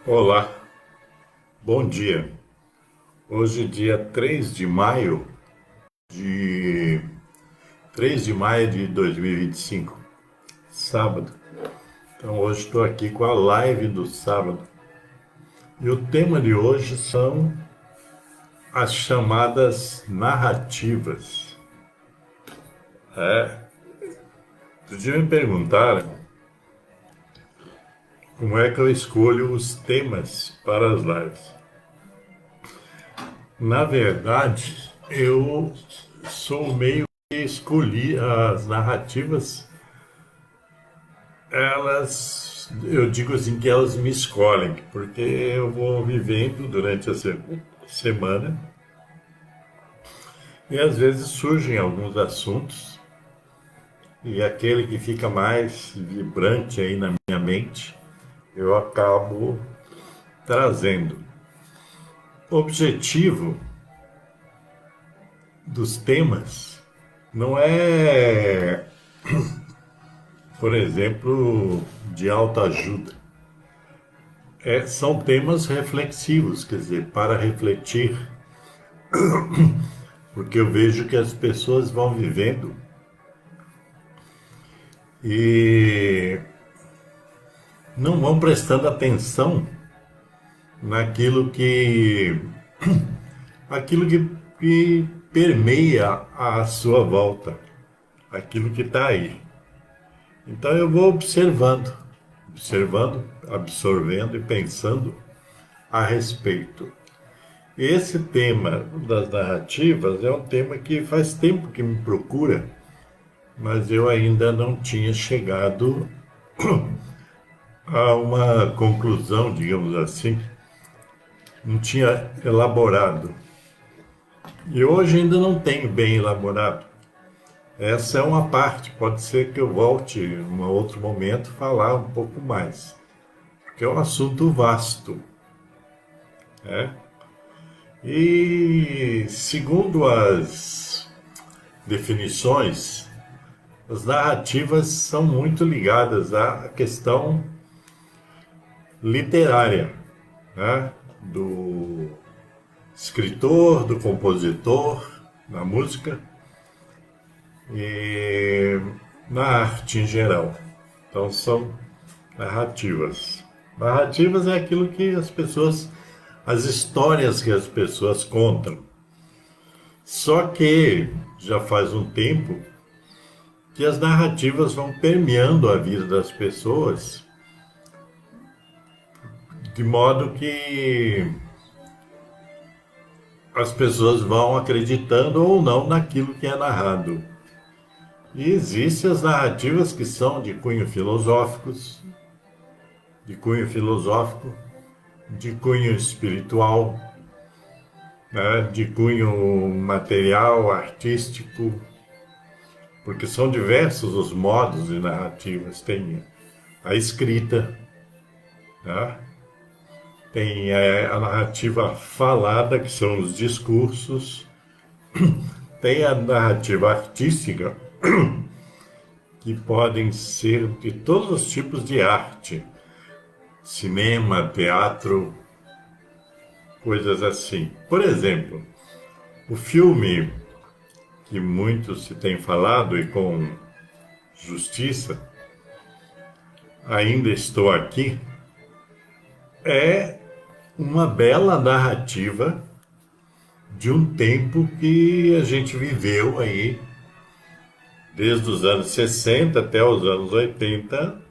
Olá, bom dia. Hoje, dia de 3 de maio de 2025, sábado. Então, hoje estou aqui com a live do sábado. E o tema de hoje são as chamadas narrativas. Outro dia me perguntaram como é que eu escolho os temas para as lives. Na verdade, eu sou meio que escolhi as narrativas. Eu digo assim que elas me escolhem, porque eu vou vivendo durante a semana e às vezes surgem alguns assuntos e aquele que fica mais vibrante aí na minha mente, eu acabo trazendo. O objetivo dos temas não é, por exemplo, de autoajuda. São temas reflexivos, quer dizer, para refletir, porque eu vejo que as pessoas vão vivendo e não vão prestando atenção naquilo que permeia a sua volta, aquilo que está aí. Então eu vou observando, absorvendo e pensando a respeito. Esse tema das narrativas é um tema que faz tempo que me procura, mas eu ainda não tinha chegado a uma conclusão, digamos assim, não tinha elaborado. E hoje ainda não tenho bem elaborado. Essa é uma parte, pode ser que eu volte em um outro momento falar um pouco mais, porque é um assunto vasto, né? E segundo as definições, as narrativas são muito ligadas à questão literária, né? Do escritor, do compositor, na música e na arte em geral. Então são narrativas. Narrativas é aquilo que as histórias que as pessoas contam. Só que já faz um tempo que as narrativas vão permeando a vida das pessoas, de modo que as pessoas vão acreditando ou não naquilo que é narrado. E existem as narrativas que são de cunho filosófico, de cunho espiritual, né, de cunho material, artístico, porque são diversos os modos de narrativas. Tem a escrita, né? Tem a narrativa falada, que são os discursos, tem a narrativa artística, que podem ser de todos os tipos de arte, cinema, teatro, coisas assim. Por exemplo, o filme que muito se tem falado e com justiça, Ainda Estou Aqui, é uma bela narrativa de um tempo que a gente viveu aí, desde os anos 60 até os anos 80,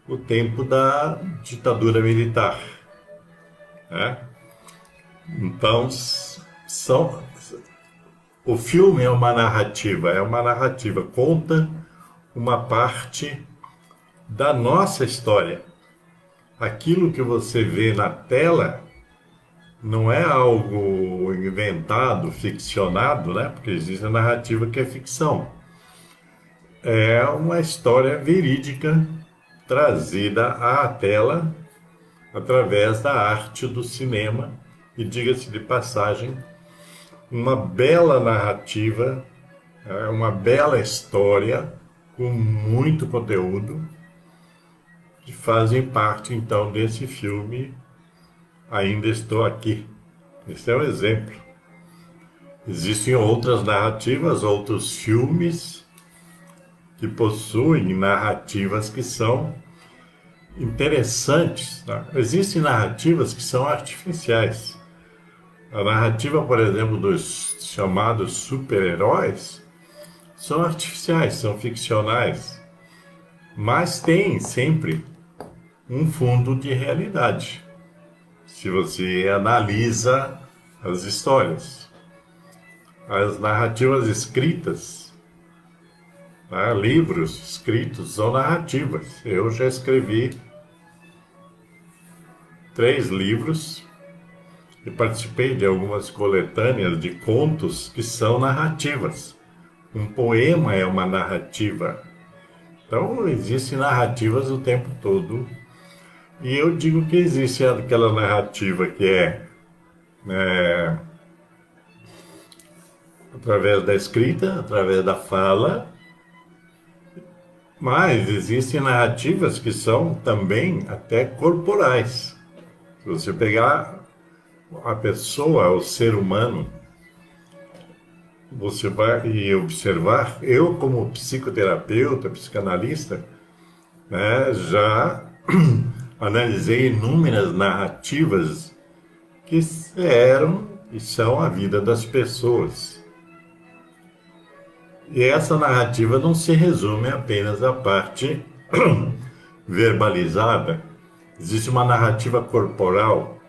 o tempo da ditadura militar, né? Então, são, o filme é uma narrativa, conta uma parte da nossa história. Aquilo que você vê na tela não é algo inventado, ficcionado, né? Porque existe a narrativa que é ficção. É uma história verídica trazida à tela através da arte do cinema e, diga-se de passagem, uma bela narrativa, uma bela história com muito conteúdo que fazem parte então desse filme ainda estou aqui. Esse é um exemplo. Existem outras narrativas, outros filmes que possuem narrativas que são interessantes. Tá? Existem narrativas que são artificiais. A narrativa, por exemplo, dos chamados super-heróis são artificiais, são ficcionais, mas tem sempre um fundo de realidade, se você analisa as histórias. As narrativas escritas, né, livros escritos são narrativas. Eu já escrevi 3 livros e participei de algumas coletâneas de contos que são narrativas. Um poema é uma narrativa. Então, existem narrativas o tempo todo. E eu digo que existe aquela narrativa que é através da escrita, através da fala, mas existem narrativas que são também até corporais. Se você pegar a pessoa, o ser humano, você vai observar, eu como psicoterapeuta, psicanalista, né, já analisei inúmeras narrativas que eram e são a vida das pessoas. E essa narrativa não se resume apenas à parte verbalizada. Existe uma narrativa corporal.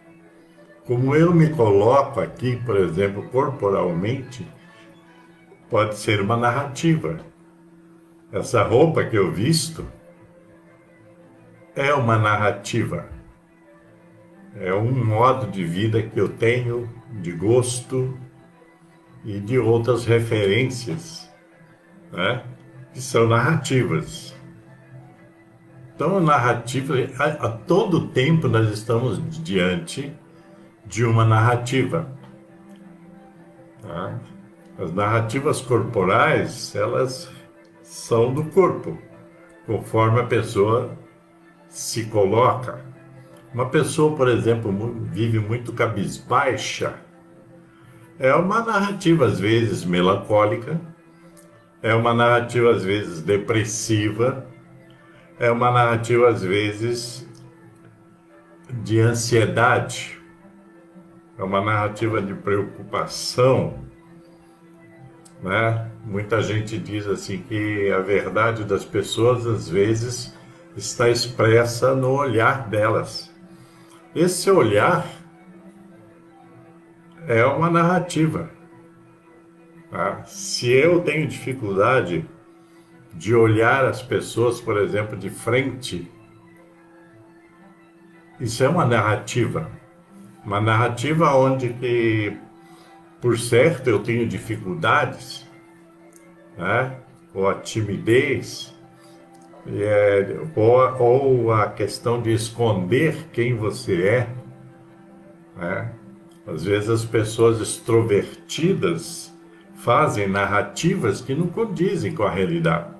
Como eu me coloco aqui, por exemplo, corporalmente, pode ser uma narrativa. Essa roupa que eu visto é uma narrativa. É um modo de vida que eu tenho, de gosto e de outras referências, né, que são narrativas. Então, narrativa, a todo tempo nós estamos diante de uma narrativa. Tá? As narrativas corporais, elas são do corpo, conforme a pessoa se coloca. Uma pessoa, por exemplo, vive muito cabisbaixa, é uma narrativa às vezes melancólica, é uma narrativa às vezes depressiva, é uma narrativa às vezes de ansiedade, é uma narrativa de preocupação, né? Muita gente diz assim que a verdade das pessoas às vezes está expressa no olhar delas. Esse olhar é uma narrativa. Tá? Se eu tenho dificuldade de olhar as pessoas, por exemplo, de frente, isso é uma narrativa. Uma narrativa onde que, por certo, eu tenho dificuldades, né? Ou a timidez, ou a questão de esconder quem você é, né? Às vezes as pessoas extrovertidas fazem narrativas que não condizem com a realidade.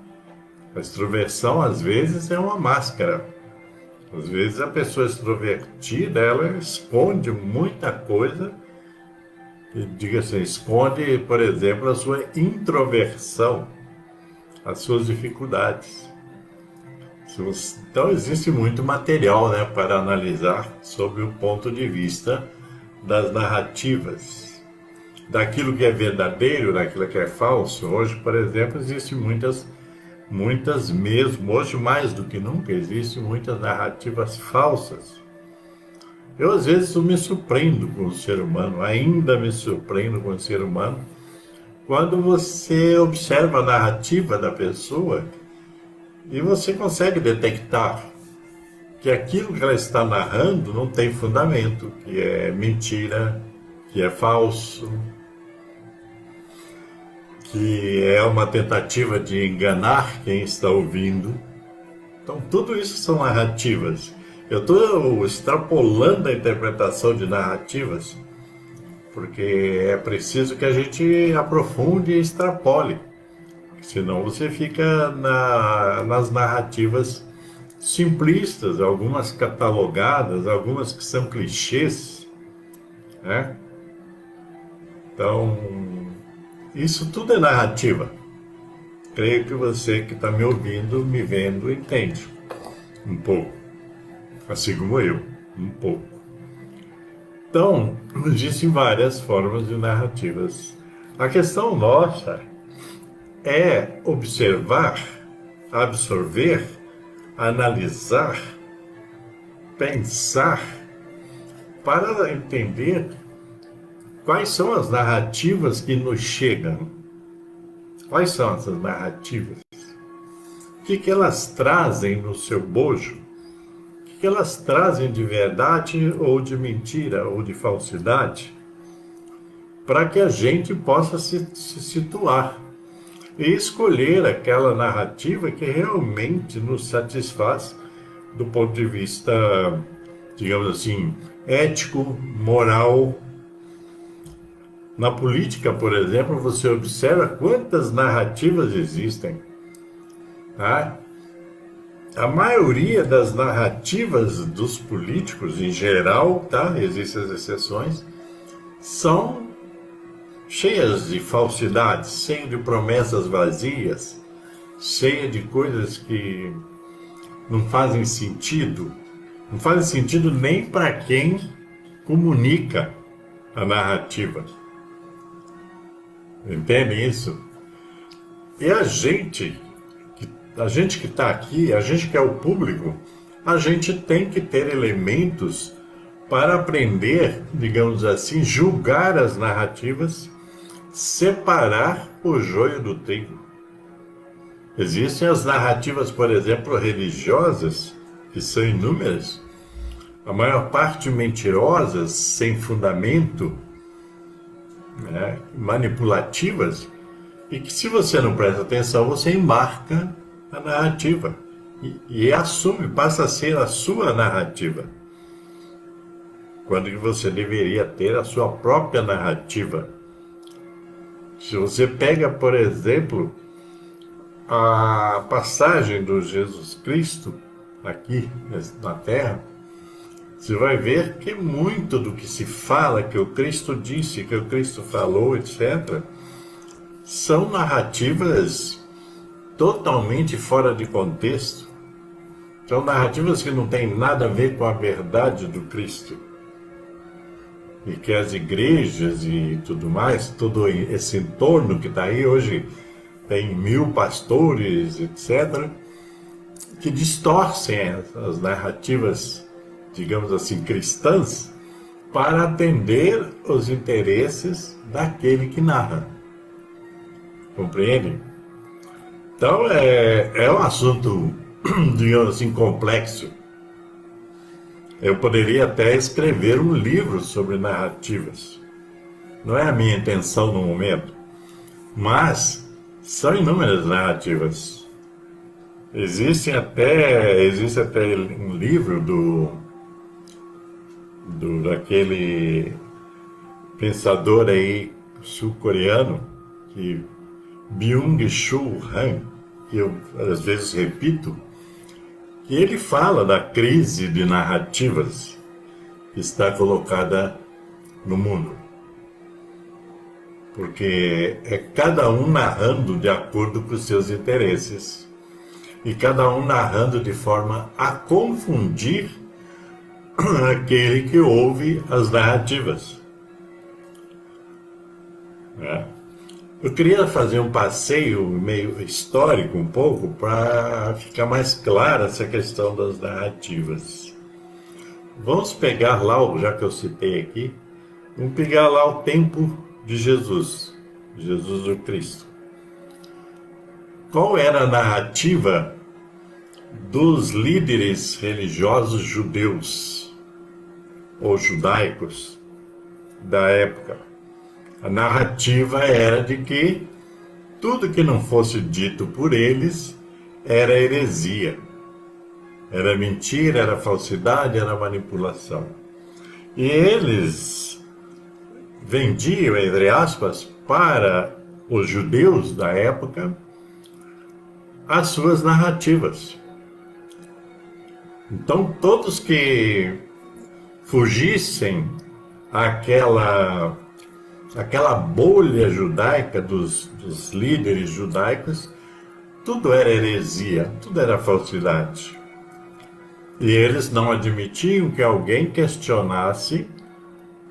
A extroversão, às vezes, é uma máscara. Às vezes a pessoa extrovertida, ela esconde muita coisa, diga assim, esconde, por exemplo, a sua introversão, as suas dificuldades. Então existe muito material, né, para analisar sobre o ponto de vista das narrativas, daquilo que é verdadeiro, daquilo que é falso. Hoje, por exemplo, existem muitas mesmo, hoje mais do que nunca, existem muitas narrativas falsas. Eu às vezes me surpreendo com o ser humano, ainda me surpreendo com o ser humano, quando você observa a narrativa da pessoa e você consegue detectar que aquilo que ela está narrando não tem fundamento, que é mentira, que é falso, que é uma tentativa de enganar quem está ouvindo. Então, tudo isso são narrativas. Eu estou extrapolando a interpretação de narrativas, porque é preciso que a gente aprofunde e extrapole. Senão você fica nas narrativas simplistas, algumas catalogadas, algumas que são clichês, né? Então, isso tudo é narrativa. Creio que você que está me ouvindo, me vendo, entende um pouco, assim como eu, um pouco. Então, existem várias formas de narrativas. A questão nossa é observar, absorver, analisar, pensar, para entender quais são as narrativas que nos chegam. Quais são essas narrativas? O que elas trazem no seu bojo? O que elas trazem de verdade ou de mentira ou de falsidade? Para que a gente possa se situar e escolher aquela narrativa que realmente nos satisfaz do ponto de vista, digamos assim, ético, moral. Na política, por exemplo, você observa quantas narrativas existem. Tá? A maioria das narrativas dos políticos, em geral, tá? Existem as exceções, são cheias de falsidades, cheias de promessas vazias, cheias de coisas que não fazem sentido nem para quem comunica a narrativa. Entende isso? E a gente que está aqui, a gente que é o público, a gente tem que ter elementos para aprender, digamos assim, julgar as narrativas, separar o joio do trigo. Existem as narrativas, por exemplo, religiosas, que são inúmeras, a maior parte mentirosas, sem fundamento, né, manipulativas, e que se você não presta atenção, você embarca a narrativa e assume, passa a ser a sua narrativa, quando você deveria ter a sua própria narrativa. Se você pega, por exemplo, a passagem do Jesus Cristo aqui na Terra, você vai ver que muito do que se fala, que o Cristo disse, que o Cristo falou, etc., são narrativas totalmente fora de contexto. São narrativas que não têm nada a ver com a verdade do Cristo. E que as igrejas e tudo mais, todo esse entorno que está aí hoje, tem 1000 pastores, etc., que distorcem as narrativas, digamos assim, cristãs, para atender os interesses daquele que narra. Compreende? Então é um assunto, digamos assim, complexo. Eu poderia até escrever um livro sobre narrativas. Não é a minha intenção no momento, mas são inúmeras narrativas. Existe até um livro daquele pensador aí sul-coreano, Byung-Chul Han, que eu às vezes repito, que ele fala da crise de narrativas que está colocada no mundo. Porque é cada um narrando de acordo com os seus interesses e cada um narrando de forma a confundir aquele que ouve as narrativas. Eu queria fazer um passeio meio histórico um pouco para ficar mais clara essa questão das narrativas. Vamos pegar lá, já que eu citei aqui, vamos pegar lá o tempo de Jesus o Cristo. Qual era a narrativa dos líderes religiosos judeus ou judaicos da época? A narrativa era de que tudo que não fosse dito por eles era heresia, era mentira, era falsidade, era manipulação. E eles vendiam, entre aspas, para os judeus da época as suas narrativas. Então, todos que fugissem àquela bolha judaica dos líderes judaicos, tudo era heresia, tudo era falsidade. E eles não admitiam que alguém questionasse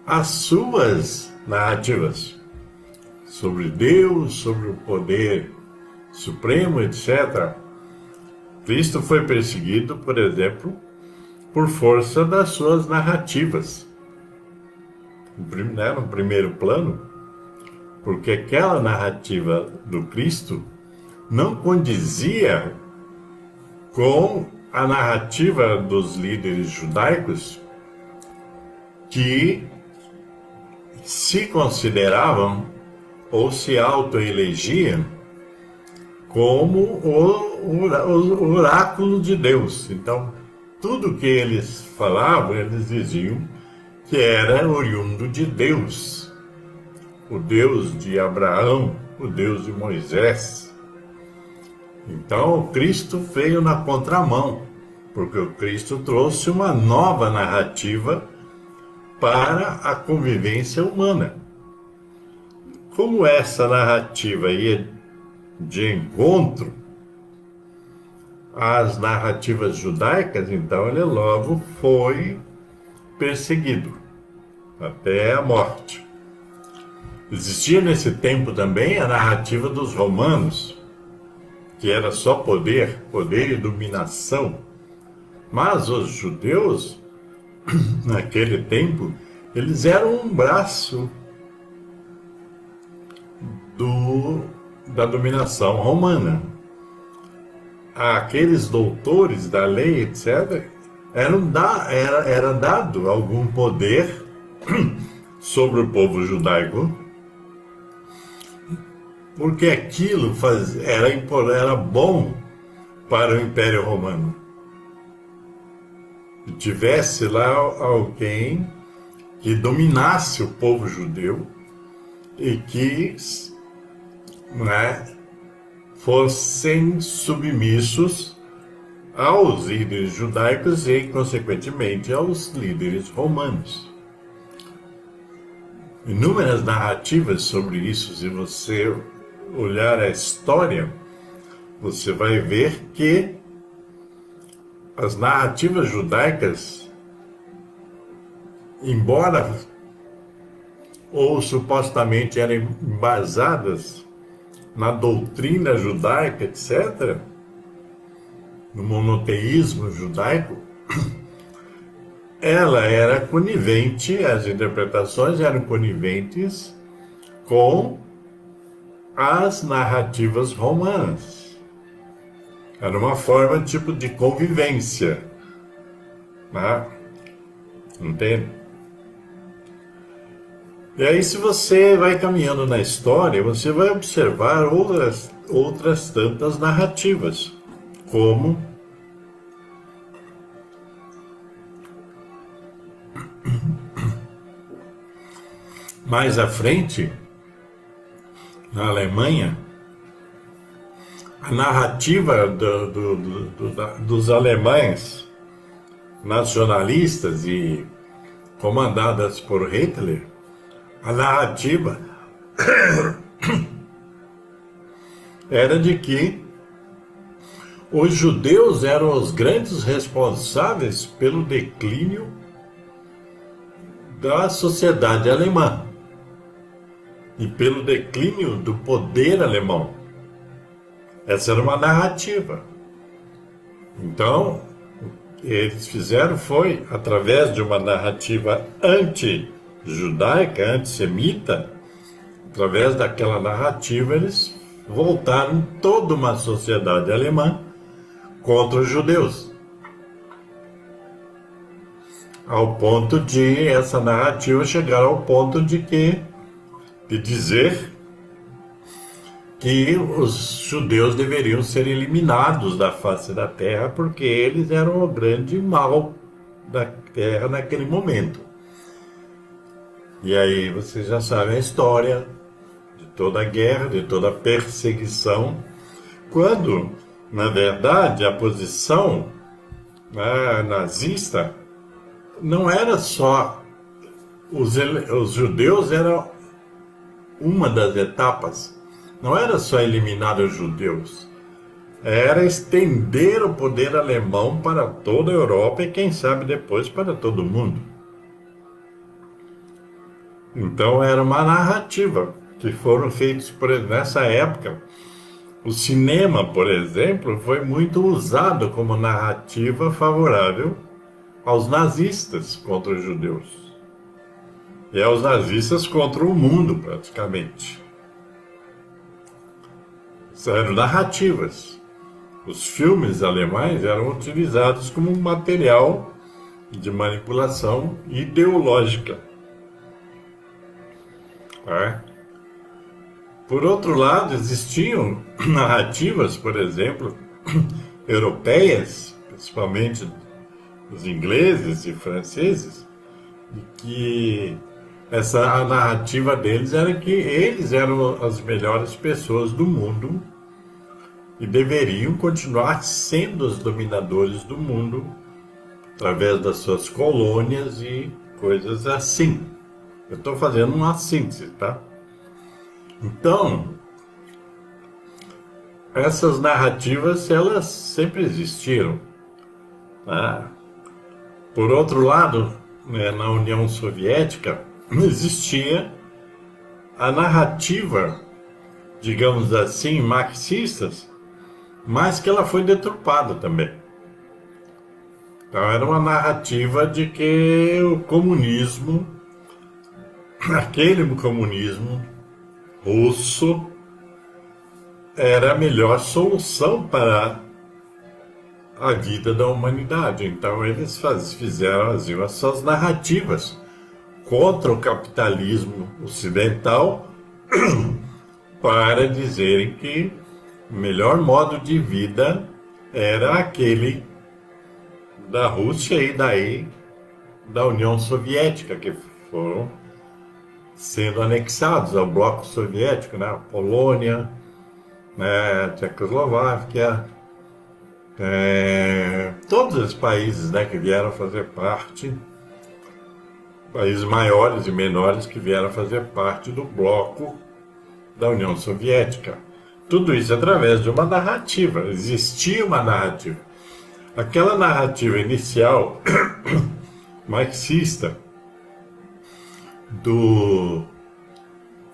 as suas narrativas sobre Deus, sobre o poder supremo, etc. Cristo foi perseguido, por exemplo, por força das suas narrativas. No primeiro plano, porque aquela narrativa do Cristo não condizia com a narrativa dos líderes judaicos que se consideravam ou se autoelegiam como o oráculo de Deus. Então, tudo que eles falavam, eles diziam que era oriundo de Deus, o Deus de Abraão, o Deus de Moisés. Então, o Cristo veio na contramão, porque o Cristo trouxe uma nova narrativa para a convivência humana. Como essa narrativa ia de encontro às narrativas judaicas, então ele logo foi perseguido até a morte. Existia nesse tempo também a narrativa dos romanos, que era só poder e dominação. Mas os judeus, naquele tempo, eles eram um braço da dominação romana. Aqueles doutores da lei, etc., era dado algum poder sobre o povo judaico, porque aquilo era bom para o Império Romano. Que tivesse lá alguém que dominasse o povo judeu e que fossem submissos aos líderes judaicos e, consequentemente, aos líderes romanos. Inúmeras narrativas sobre isso. Se você olhar a história, você vai ver que as narrativas judaicas, embora ou supostamente eram embasadas na doutrina judaica, etc., no monoteísmo judaico, ela era conivente, as interpretações eram coniventes com as narrativas romanas. Era uma forma tipo de convivência, né? Entende? E aí, se você vai caminhando na história, você vai observar outras tantas narrativas, como mais à frente, na Alemanha, a narrativa dos alemães nacionalistas e comandadas por Hitler, a narrativa era de que os judeus eram os grandes responsáveis pelo declínio da sociedade alemã e pelo declínio do poder alemão. Essa era uma narrativa. Então, eles fizeram foi, através de uma narrativa anti-judaica, antissemita, através daquela narrativa, eles voltaram toda uma sociedade alemã contra os judeus. Ao ponto de essa narrativa chegar ao ponto de dizer que os judeus deveriam ser eliminados da face da terra porque eles eram o grande mal da terra naquele momento. E aí vocês já sabem a história de toda a guerra, de toda a perseguição, quando, na verdade, a posição né, nazista, não era só os judeus, eram uma das etapas. Não era só eliminar os judeus, era estender o poder alemão para toda a Europa e quem sabe depois para todo mundo. Então era uma narrativa que foram feitos nessa época. O cinema, por exemplo, foi muito usado como narrativa favorável aos nazistas contra os judeus. E aos nazistas contra o mundo, praticamente. Eram narrativas. Os filmes alemães eram utilizados como um material de manipulação ideológica. Por outro lado, existiam narrativas, por exemplo, europeias, principalmente os ingleses e franceses, de que a narrativa deles era que eles eram as melhores pessoas do mundo e deveriam continuar sendo os dominadores do mundo através das suas colônias e coisas assim. Eu estou fazendo uma síntese, tá? Então, essas narrativas, elas sempre existiram, tá? Por outro lado, né, na União Soviética, existia a narrativa, digamos assim, marxistas, mas que ela foi deturpada também. Então, era uma narrativa de que o comunismo, aquele comunismo russo, era a melhor solução para a vida da humanidade. Então eles faziam as suas narrativas contra o capitalismo ocidental para dizerem que o melhor modo de vida era aquele da Rússia e daí da União Soviética, que foram sendo anexados ao bloco soviético, né? A Polônia, né? A Tchecoslováquia, todos os países, né, que vieram fazer parte, países maiores e menores que vieram fazer parte do bloco da União Soviética. Tudo isso através de uma narrativa. Existia uma narrativa. Aquela narrativa inicial marxista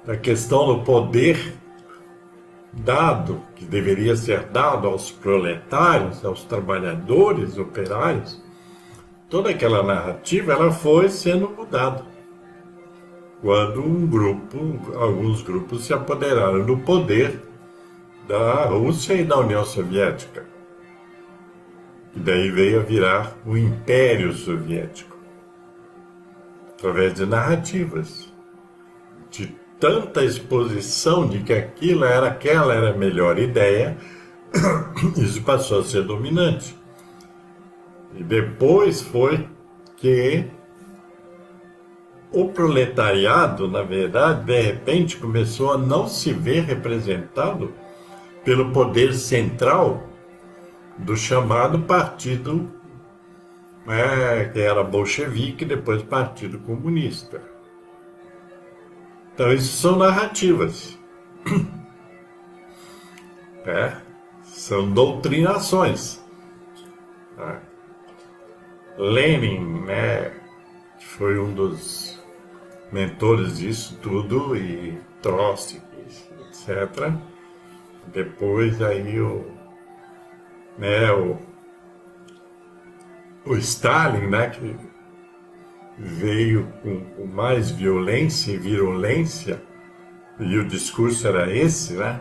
da questão do poder dado, que deveria ser dado aos proletários, aos trabalhadores, operários, toda aquela narrativa ela foi sendo mudada quando alguns grupos se apoderaram do poder da Rússia e da União Soviética, e daí veio a virar o Império Soviético, através de narrativas, de tanta exposição de que aquela era a melhor ideia, isso passou a ser dominante. E depois foi que o proletariado, na verdade, de repente começou a não se ver representado pelo poder central do chamado partido, que era bolchevique, depois Partido Comunista. Então, isso são narrativas. São doutrinações. Lenin, né, que foi um dos mentores disso tudo, e Trotsky, etc. Depois aí o Stalin, né, que veio com mais violência e virulência, e o discurso era esse, né?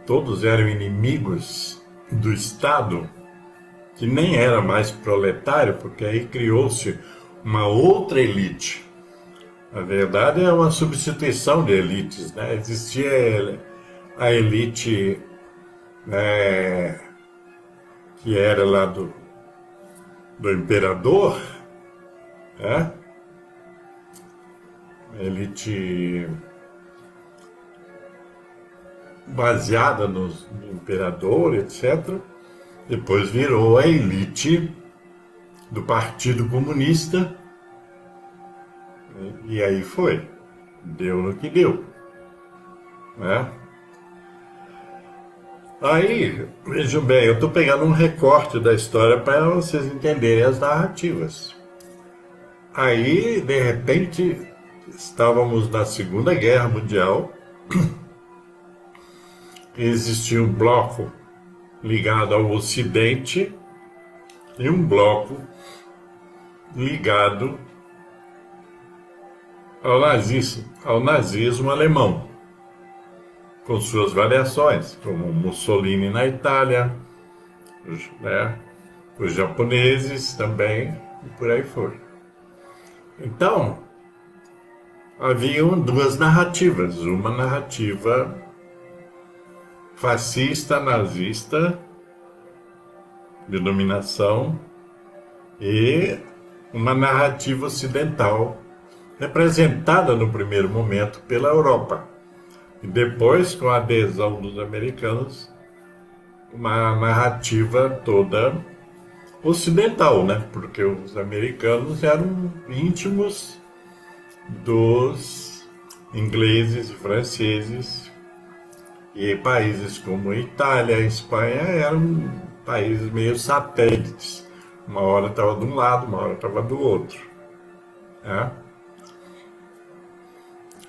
Todos eram inimigos do Estado, que nem era mais proletário, porque aí criou-se uma outra elite. Na verdade, é uma substituição de elites, né? Existia a elite, né, que era lá do imperador, né? Elite baseada no imperador, etc. depois virou a elite do Partido Comunista, e aí foi, deu no que deu, né? Aí, vejam bem, eu estou pegando um recorte da história para vocês entenderem as narrativas. Aí, de repente, estávamos na Segunda Guerra Mundial, existia um bloco ligado ao Ocidente e um bloco ligado ao nazismo alemão, com suas variações, como Mussolini na Itália, né, os japoneses também, e por aí foi. Então, haviam duas narrativas, uma narrativa fascista, nazista, de dominação, e uma narrativa ocidental, representada no primeiro momento pela Europa. E depois, com a adesão dos americanos, uma narrativa toda ocidental, né? Porque os americanos eram íntimos dos ingleses e franceses, e países como Itália e Espanha eram países meio satélites. Uma hora estava de um lado, uma hora estava do outro, né?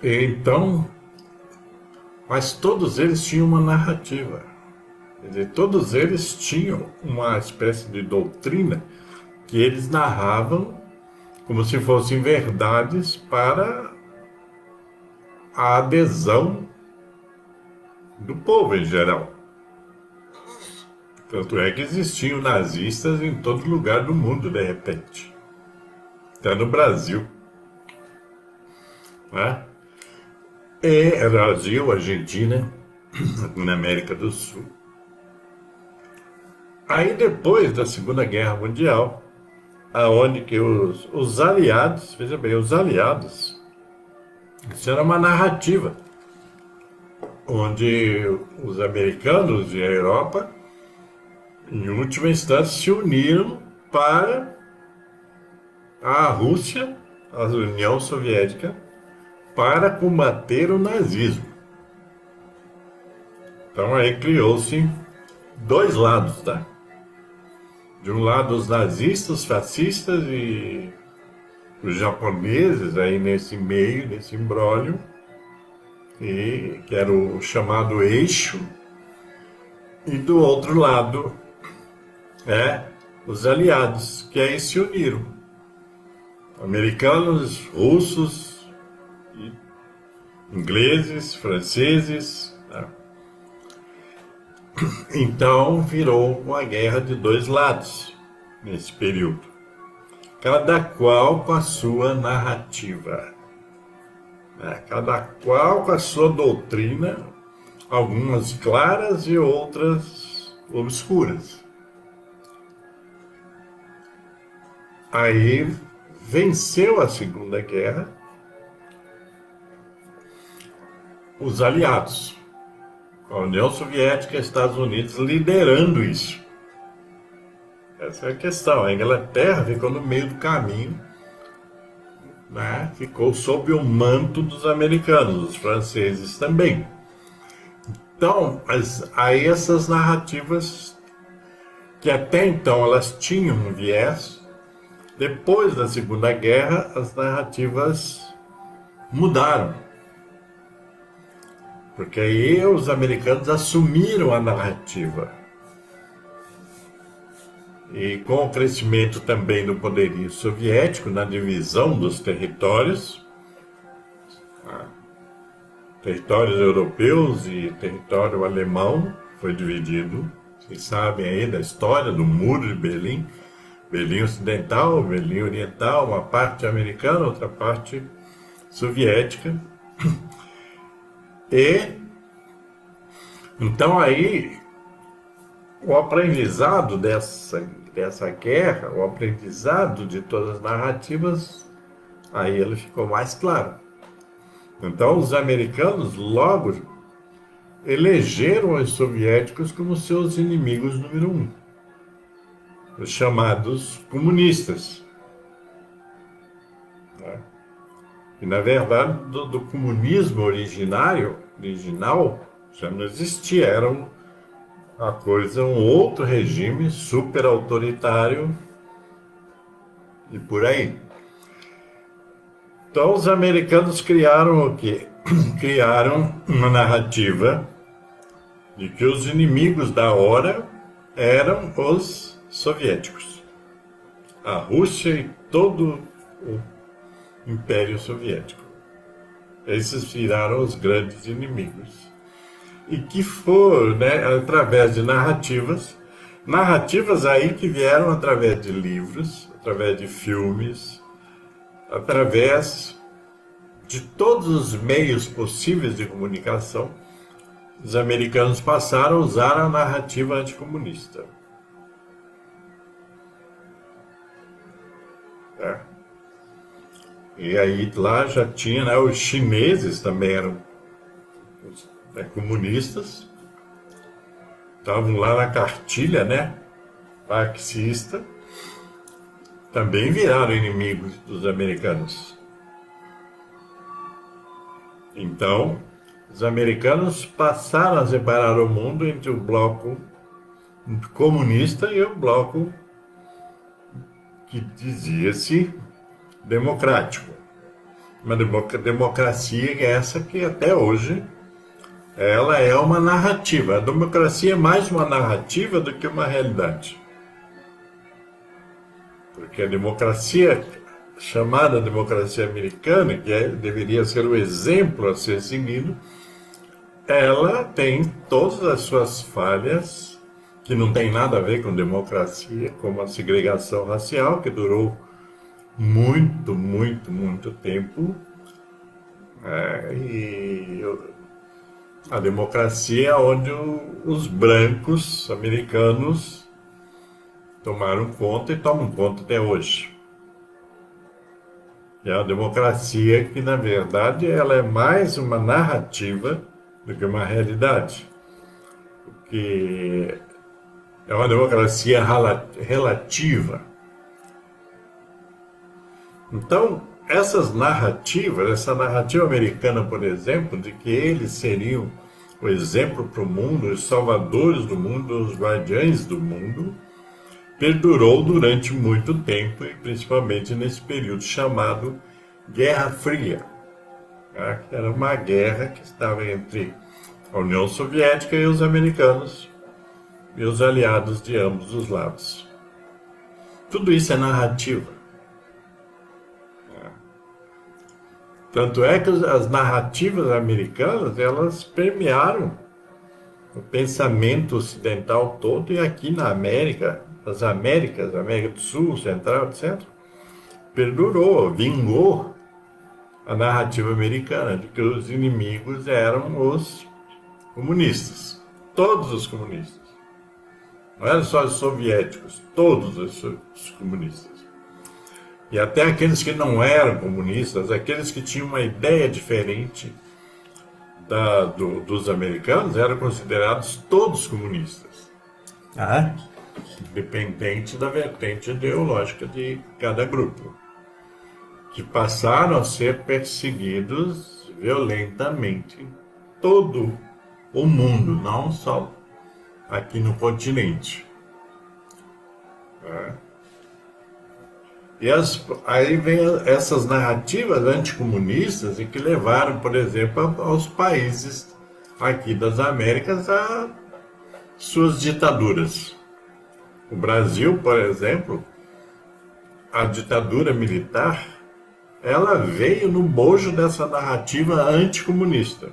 Então, mas todos eles tinham uma narrativa. Quer dizer, todos eles tinham uma espécie de doutrina que eles narravam como se fossem verdades para a adesão do povo em geral. Tanto é que existiam nazistas em todo lugar do mundo, de repente. Até no Brasil. Né? E Brasil, Argentina, na América do Sul. Aí depois da Segunda Guerra Mundial, aonde que os aliados, veja bem, os aliados, isso era uma narrativa, onde os americanos e a Europa, em última instância, se uniram para a Rússia, a União Soviética, para combater o nazismo. Então aí criou-se dois lados, tá? De um lado os nazistas, fascistas e os japoneses aí nesse meio, nesse imbróglio, e que era o chamado eixo, e do outro lado os aliados, que aí se uniram, americanos, russos, ingleses, franceses, né? Então virou uma guerra de dois lados nesse período, cada qual com a sua narrativa, né? Cada qual com a sua doutrina, algumas claras e outras obscuras. Aí venceu a Segunda Guerra os aliados, a União Soviética e Estados Unidos liderando isso. Essa é a questão. A Inglaterra ficou no meio do caminho, né? Ficou sob o manto dos americanos, os franceses também. Então, aí essas narrativas, que até então elas tinham um viés, depois da Segunda Guerra, as narrativas mudaram. Porque aí os americanos assumiram a narrativa. E com o crescimento também do poderio soviético, na divisão dos territórios, territórios europeus e território alemão foi dividido. Vocês sabem aí da história do Muro de Berlim, Berlim Ocidental, Berlim Oriental, uma parte americana, outra parte soviética. E então aí o aprendizado dessa guerra, o aprendizado de todas as narrativas, aí ele ficou mais claro. Então os americanos logo elegeram os soviéticos como seus inimigos número um. os chamados comunistas. Né? E, na verdade, do comunismo original já não existia, era um outro regime super autoritário e por aí. Então, os americanos criaram o quê? Criaram uma narrativa de que os inimigos da hora eram os soviéticos. A Rússia e todo o Império Soviético. Esses viraram os grandes inimigos. E que foram, né, através de narrativas aí que vieram através de livros, através de filmes, através de todos os meios possíveis de comunicação, os americanos passaram a usar a narrativa anticomunista. É. E aí lá já tinha, né, os chineses também eram comunistas, estavam lá na cartilha, né, marxista, também viraram inimigos dos americanos. Então, os americanos passaram a separar o mundo entre o bloco comunista e o bloco que dizia-se democrático. Uma democracia essa que até hoje ela é uma narrativa. A democracia é mais uma narrativa do que uma realidade. Porque a democracia, chamada democracia americana, que deveria ser o exemplo a ser seguido, ela tem todas as suas falhas, que não tem nada a ver com democracia, como a segregação racial, que durou muito, muito, muito tempo. E a democracia é onde os brancos americanos tomaram conta e tomam conta até hoje. É a democracia que, na verdade, ela é mais uma narrativa do que uma realidade. Porque é uma democracia relativa. Então, essa narrativa americana, por exemplo, de que eles seriam o exemplo para o mundo, os salvadores do mundo, os guardiães do mundo, perdurou durante muito tempo, e principalmente nesse período chamado Guerra Fria. Que era uma guerra que estava entre a União Soviética e os americanos e os aliados de ambos os lados. Tudo isso é narrativa. Tanto é que as narrativas americanas, elas permearam o pensamento ocidental todo, e aqui na América, América do Sul, Central, etc., perdurou, vingou a narrativa americana de que os inimigos eram os comunistas. Todos os comunistas. Não eram só os soviéticos, todos os comunistas. E até aqueles que não eram comunistas, aqueles que tinham uma ideia diferente dos americanos, eram considerados todos comunistas. Independente da vertente ideológica de cada grupo, que passaram a ser perseguidos violentamente todo o mundo, não só aqui no continente. E aí vem essas narrativas anticomunistas e que levaram, por exemplo, aos países aqui das Américas a suas ditaduras. O Brasil, por exemplo, a ditadura militar, ela veio no bojo dessa narrativa anticomunista.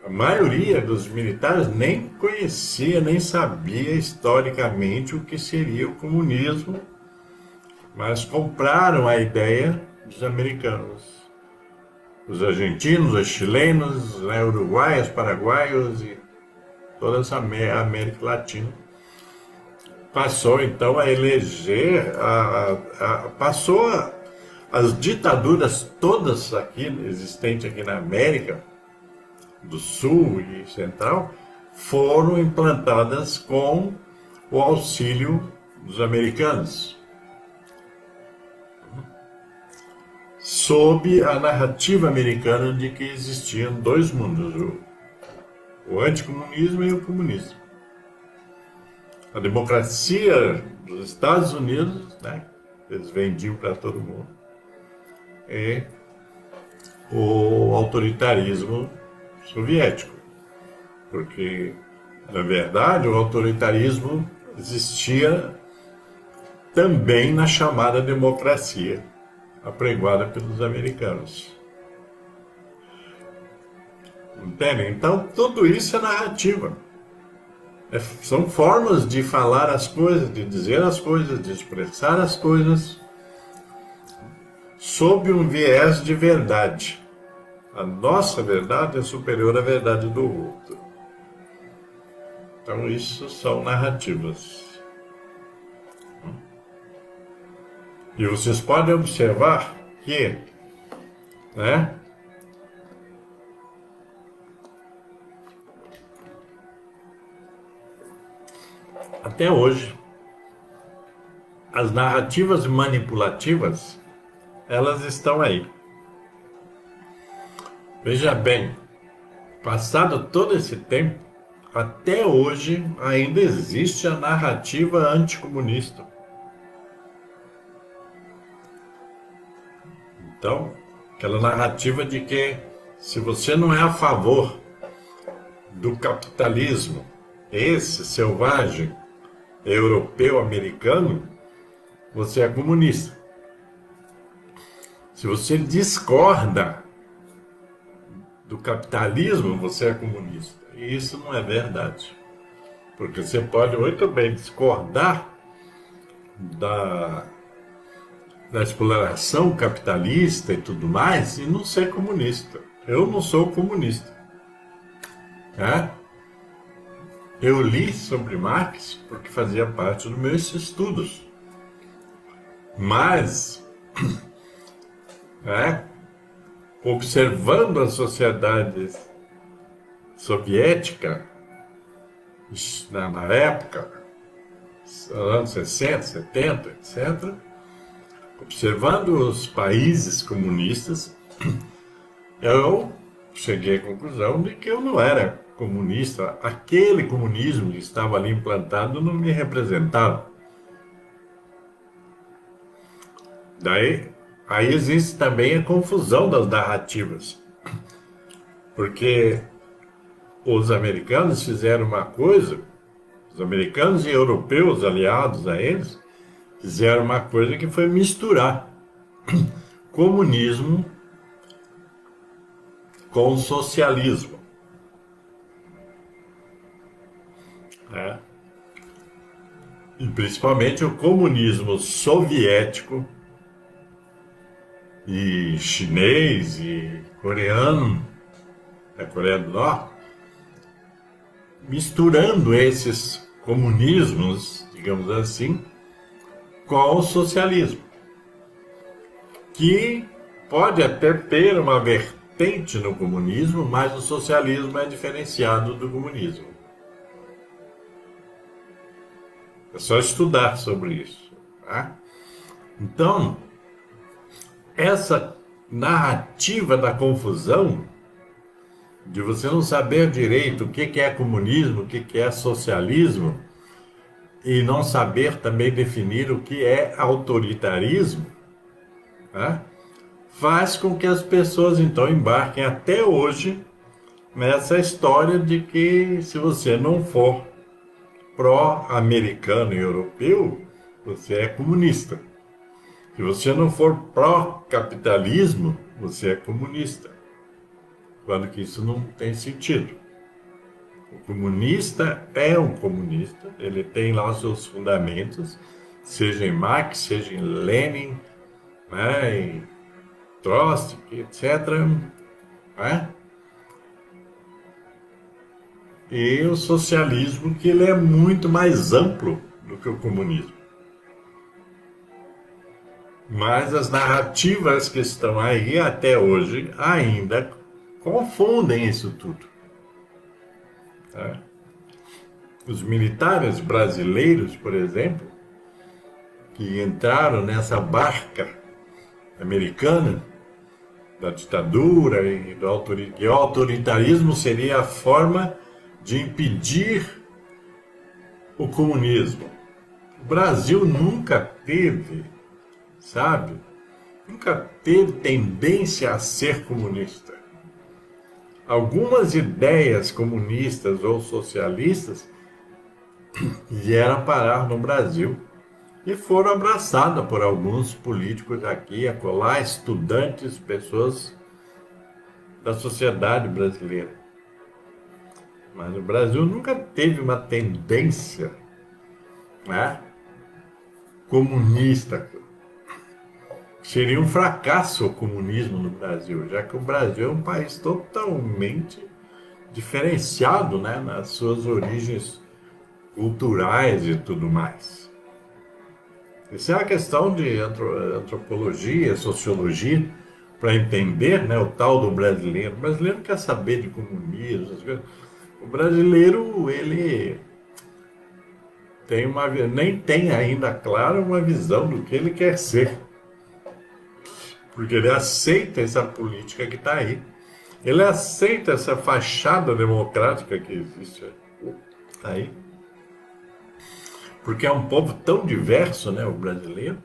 A maioria dos militares nem conhecia, nem sabia historicamente o que seria o comunismo, mas compraram a ideia dos americanos. Os argentinos, os chilenos, os uruguaios, paraguaios e toda essa América Latina passou então a eleger, as ditaduras todas aqui, existentes aqui na América do Sul e Central, foram implantadas com o auxílio dos americanos, sob a narrativa americana de que existiam dois mundos, o anticomunismo e o comunismo. A democracia dos Estados Unidos, né, eles vendiam para todo mundo, e o autoritarismo soviético, porque, na verdade, o autoritarismo existia também na chamada democracia, apregoada pelos americanos. Entendem? Então, tudo isso é narrativa. São formas de falar as coisas, de dizer as coisas, de expressar as coisas sob um viés de verdade. A nossa verdade é superior à verdade do outro. Então, isso são narrativas. E vocês podem observar que, né, até hoje, as narrativas manipulativas, elas estão aí. Veja bem, passado todo esse tempo, até hoje ainda existe a narrativa anticomunista. Então, aquela narrativa de que se você não é a favor do capitalismo, esse selvagem, europeu, americano, você é comunista. Se você discorda do capitalismo, você é comunista. E isso não é verdade. Porque você pode muito bem discordar da exploração capitalista e tudo mais e não ser comunista. Eu não sou comunista. Né? Eu li sobre Marx porque fazia parte dos meus estudos. Mas, observando a sociedade soviética, na época, anos 60, 70, etc., observando os países comunistas, eu cheguei à conclusão de que eu não era comunista. Aquele comunismo que estava ali implantado não me representava. Aí existe também a confusão das narrativas. Porque os americanos fizeram uma coisa, os americanos e europeus aliados a eles, fizeram uma coisa que foi misturar comunismo com socialismo. E principalmente o comunismo soviético e chinês e coreano, da Coreia do Norte, misturando esses comunismos, digamos assim, com o socialismo, que pode até ter uma vertente no comunismo, mas o socialismo é diferenciado do comunismo. É só estudar sobre isso. Tá? Então, essa narrativa da confusão, de você não saber direito o que é comunismo, o que é socialismo, e não saber também definir o que é autoritarismo, tá? Faz com que as pessoas então embarquem até hoje nessa história de que se você não for pró-americano e europeu, você é comunista. Se você não for pró-capitalismo, você é comunista. Quando que isso não tem sentido. O comunista é um comunista, ele tem lá os seus fundamentos, seja em Marx, seja em Lenin, né, em Trotsky, etc. Né? E o socialismo, que ele é muito mais amplo do que o comunismo. Mas as narrativas que estão aí até hoje ainda confundem isso tudo. Tá? Os militares brasileiros, por exemplo, que entraram nessa barca americana da ditadura e do autoritarismo, e o autoritarismo seria a forma de impedir o comunismo. O Brasil nunca teve, sabe? Nunca teve tendência a ser comunista. Algumas ideias comunistas ou socialistas vieram parar no Brasil e foram abraçadas por alguns políticos aqui e acolá, estudantes, pessoas da sociedade brasileira. Mas o Brasil nunca teve uma tendência, né, comunista. Seria um fracasso o comunismo no Brasil, já que o Brasil é um país totalmente diferenciado, né, nas suas origens culturais e tudo mais. Isso é uma questão de antropologia, sociologia, para entender, né, o tal do brasileiro. O brasileiro não quer saber de comunismo, essas coisas. O brasileiro, ele tem nem tem ainda, claro, uma visão do que ele quer ser. Porque ele aceita essa política que está aí. Ele aceita essa fachada democrática que existe aí. Porque é um povo tão diverso, né, o brasileiro,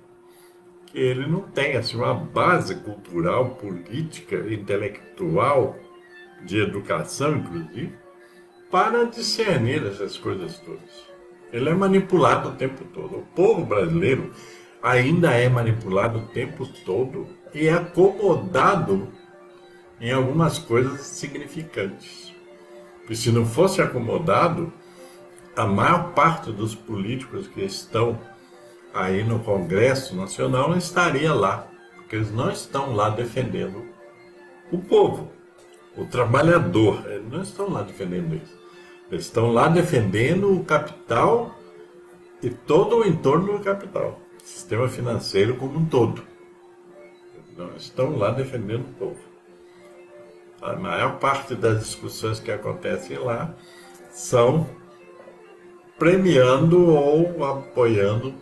que ele não tem assim, uma base cultural, política, intelectual, de educação, inclusive, para discernir essas coisas todas. Ele é manipulado o tempo todo. O povo brasileiro ainda é manipulado o tempo todo e é acomodado em algumas coisas significantes. E se não fosse acomodado, a maior parte dos políticos que estão aí no Congresso Nacional não estaria lá, porque eles não estão lá defendendo o povo, o trabalhador. Eles não estão lá defendendo isso. Eles estão lá defendendo o capital e todo o entorno do capital, o sistema financeiro como um todo. Eles não estão lá defendendo o povo. A maior parte das discussões que acontecem lá são premiando ou apoiando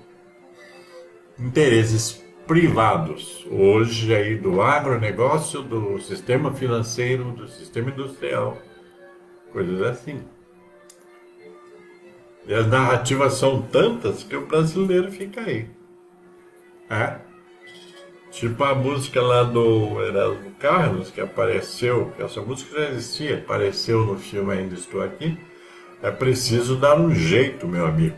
interesses privados, hoje aí do agronegócio, do sistema financeiro, do sistema industrial, coisas assim. E as narrativas são tantas que o brasileiro fica aí. É? Tipo a música lá do Erasmo Carlos, que apareceu, que essa música já existia, apareceu no filme Ainda Estou Aqui. É preciso dar um jeito, meu amigo.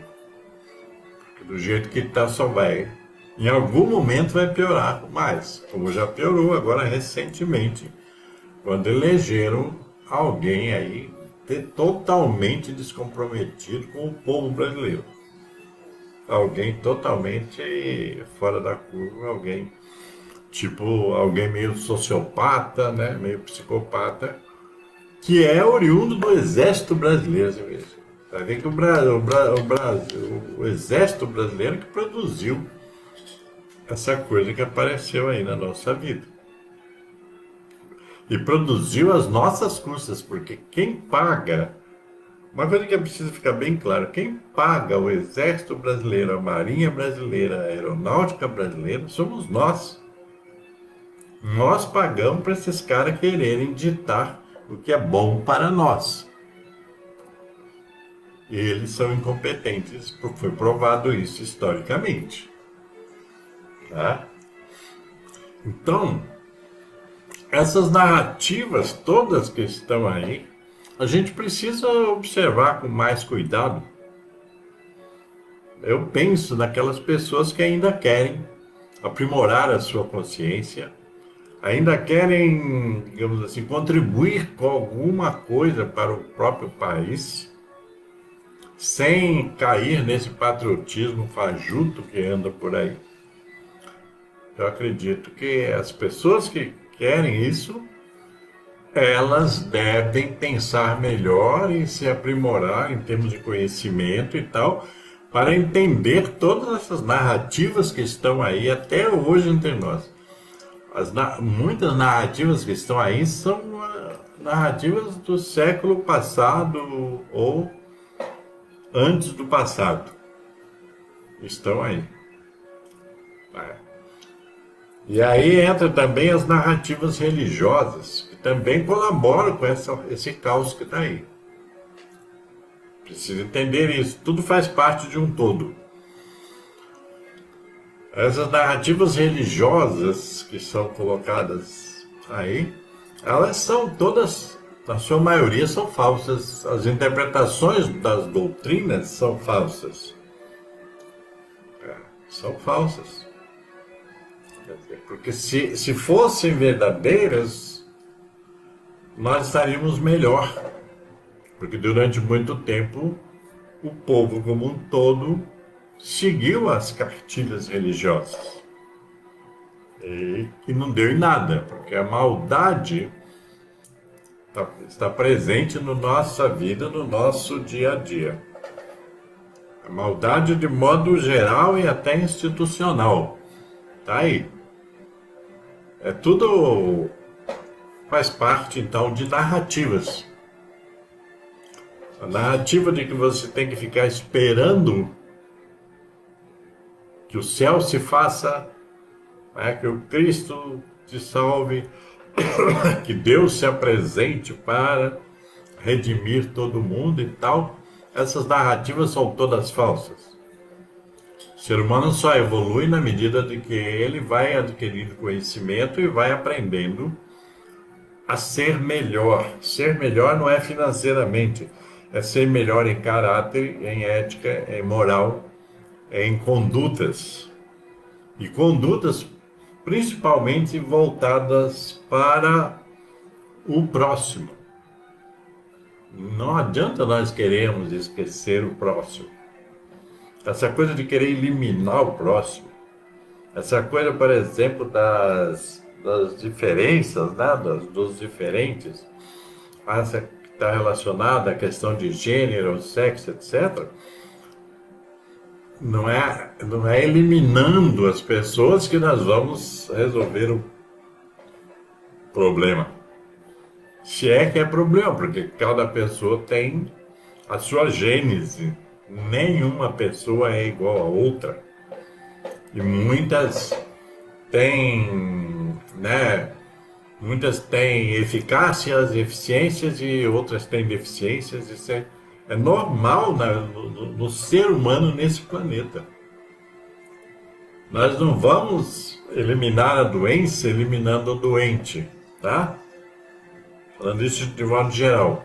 Porque do jeito que está só vai. Em algum momento vai piorar mais, como já piorou agora recentemente, quando elegeram alguém aí totalmente descomprometido com o povo brasileiro. Alguém totalmente fora da curva, alguém meio sociopata, né, meio psicopata, que é oriundo do Exército Brasileiro. Você vai ver que o Exército Brasileiro que produziu essa coisa que apareceu aí na nossa vida. E produziu as nossas custas, porque quem paga, uma coisa que precisa ficar bem claro, quem paga o Exército Brasileiro, a Marinha Brasileira, a Aeronáutica Brasileira, somos nós. Nós pagamos para esses caras quererem ditar o que é bom para nós. E eles são incompetentes, foi provado isso historicamente. Tá? Então, essas narrativas todas que estão aí, a gente precisa observar com mais cuidado. Eu penso naquelas pessoas que ainda querem aprimorar a sua consciência, ainda querem, digamos assim, contribuir com alguma coisa para o próprio país, sem cair nesse patriotismo fajuto que anda por aí. Eu acredito que as pessoas que querem isso, elas devem pensar melhor e se aprimorar em termos de conhecimento e tal, para entender todas essas narrativas que estão aí até hoje entre nós. Muitas narrativas que estão aí são narrativas do século passado ou antes do passado. Estão aí. E aí entra também as narrativas religiosas, que também colaboram com esse caos que está aí. Precisa entender isso. Tudo faz parte de um todo. Essas narrativas religiosas que são colocadas aí, elas são todas, na sua maioria, são falsas. As interpretações das doutrinas são falsas. São falsas. Porque se fossem verdadeiras, nós estaríamos melhor. Porque durante muito tempo, o povo como um todo seguiu as cartilhas religiosas. E não deu em nada, porque a maldade está presente na nossa vida, no nosso dia a dia. A maldade de modo geral e até institucional. Tá aí. É tudo faz parte, então, de narrativas. A narrativa de que você tem que ficar esperando que o céu se faça, né, que o Cristo te salve, que Deus se apresente para redimir todo mundo e tal. Essas narrativas são todas falsas. O ser humano só evolui na medida de que ele vai adquirindo conhecimento e vai aprendendo a ser melhor. Ser melhor não é financeiramente, é ser melhor em caráter, em ética, em moral, em condutas. E condutas principalmente voltadas para o próximo. Não adianta nós queremos esquecer o próximo. Essa coisa de querer eliminar o próximo, essa coisa, por exemplo, das diferenças, né, dos diferentes, essa que está relacionada à questão de gênero, sexo, etc., não é eliminando as pessoas que nós vamos resolver o problema. Se é que é problema, porque cada pessoa tem a sua gênese. Nenhuma pessoa é igual a outra. E muitas têm, né? Muitas têm eficácias, eficiências e outras têm deficiências. Isso é normal no ser humano nesse planeta. Nós não vamos eliminar a doença eliminando o doente, tá? Falando isso de modo geral.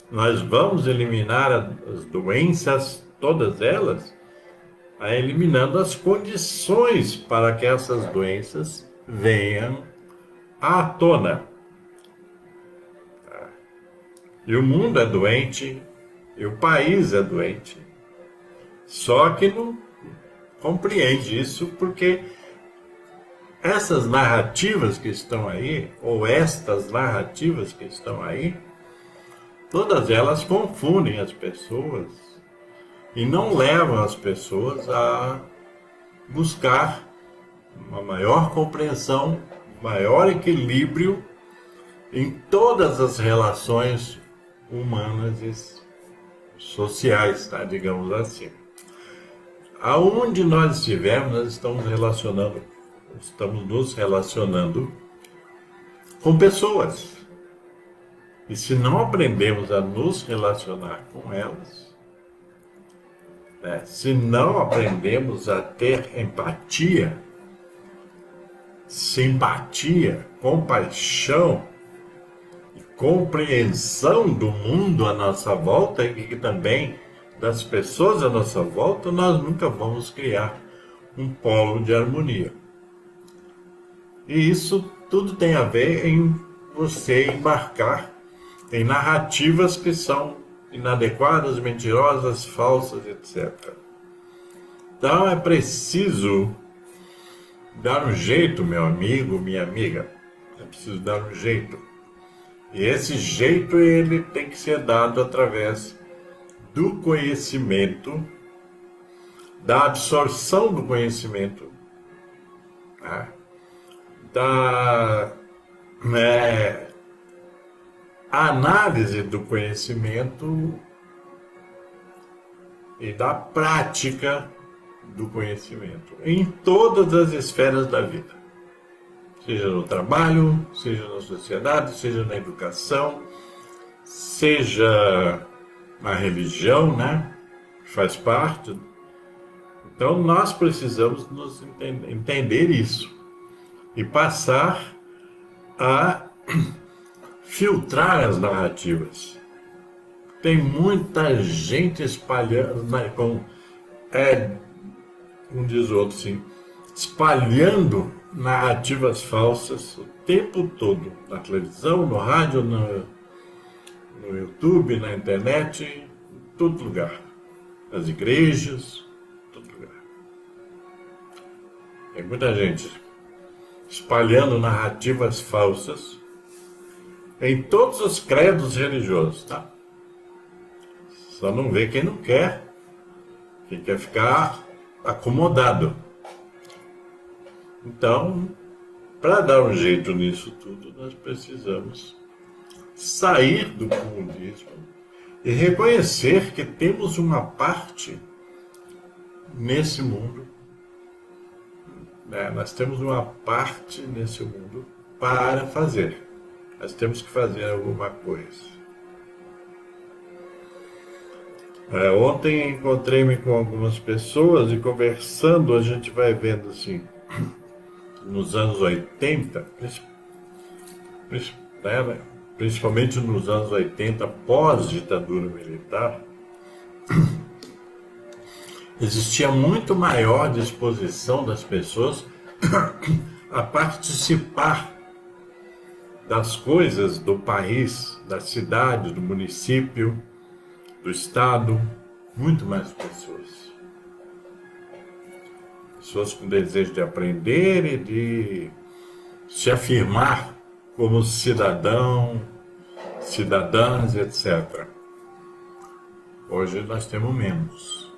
Nós vamos eliminar as doenças, todas elas, eliminando as condições para que essas doenças venham à tona. E o mundo é doente, e o país é doente. Só que não compreende isso porque essas narrativas que estão aí, ou estas narrativas que estão aí, todas elas confundem as pessoas e não levam as pessoas a buscar uma maior compreensão, maior equilíbrio em todas as relações humanas e sociais, tá? Digamos assim. Aonde nós estivermos, nós estamos nos relacionando com pessoas. E se não aprendemos a nos relacionar com elas, né, se não aprendemos a ter empatia, simpatia, compaixão e compreensão do mundo à nossa volta e também das pessoas à nossa volta, nós nunca vamos criar um polo de harmonia. E isso tudo tem a ver em você embarcar em narrativas que são inadequadas, mentirosas, falsas, etc. Então é preciso dar um jeito, meu amigo, minha amiga. É preciso dar um jeito. E esse jeito ele tem que ser dado através do conhecimento, da absorção do conhecimento, né? A análise do conhecimento e da prática do conhecimento em todas as esferas da vida, seja no trabalho, seja na sociedade, seja na educação, seja na religião, né? Faz parte. Então nós precisamos nos entender isso e passar a filtrar as narrativas. Tem muita gente espalhando, né, como diz o outro assim, espalhando narrativas falsas o tempo todo, na televisão, no rádio, no YouTube, na internet, em todo lugar, nas igrejas, em todo lugar. Tem muita gente espalhando narrativas falsas em todos os credos religiosos, tá? Só não vê quem não quer, quem quer ficar acomodado. Então, para dar um jeito nisso tudo, nós precisamos sair do comunismo e reconhecer que temos uma parte nesse mundo, né? Nós temos uma parte nesse mundo para fazer. Nós temos que fazer alguma coisa. Ontem encontrei-me com algumas pessoas e conversando a gente vai vendo assim, nos anos 80, principalmente nos anos 80, pós-ditadura militar, existia muito maior disposição das pessoas a participar das coisas do país, da cidade, do município, do estado, muito mais pessoas. Pessoas com desejo de aprender e de se afirmar como cidadão, cidadãs, etc. Hoje nós temos menos,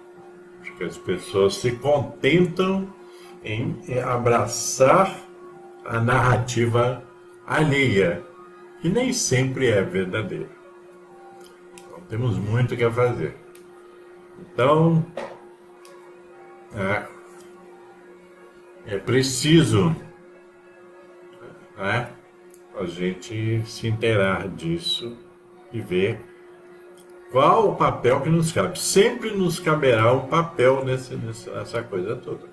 porque as pessoas se contentam em abraçar a narrativa alheia, que nem sempre é verdadeira. Então temos muito que fazer. Então, é preciso, né, a gente se inteirar disso e ver qual o papel que nos cabe. Sempre nos caberá um papel nessa coisa toda.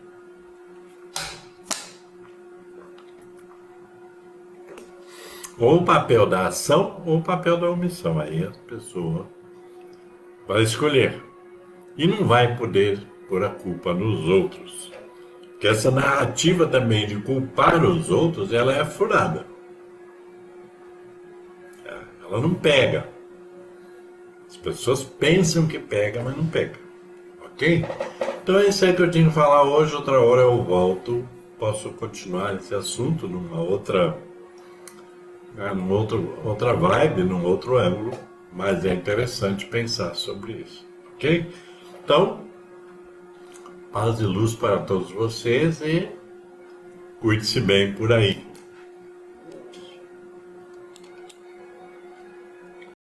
Ou o papel da ação ou o papel da omissão. Aí a pessoa vai escolher. E não vai poder pôr a culpa nos outros. Porque essa narrativa também de culpar os outros, ela é furada. Ela não pega. As pessoas pensam que pega, mas não pega. Ok? Então é isso aí que eu tinha que falar hoje. Outra hora eu volto. Posso continuar esse assunto numa outra vibe, num outro ângulo. Mas é interessante pensar sobre isso. Ok? Então, paz e luz para todos vocês e cuide-se bem por aí.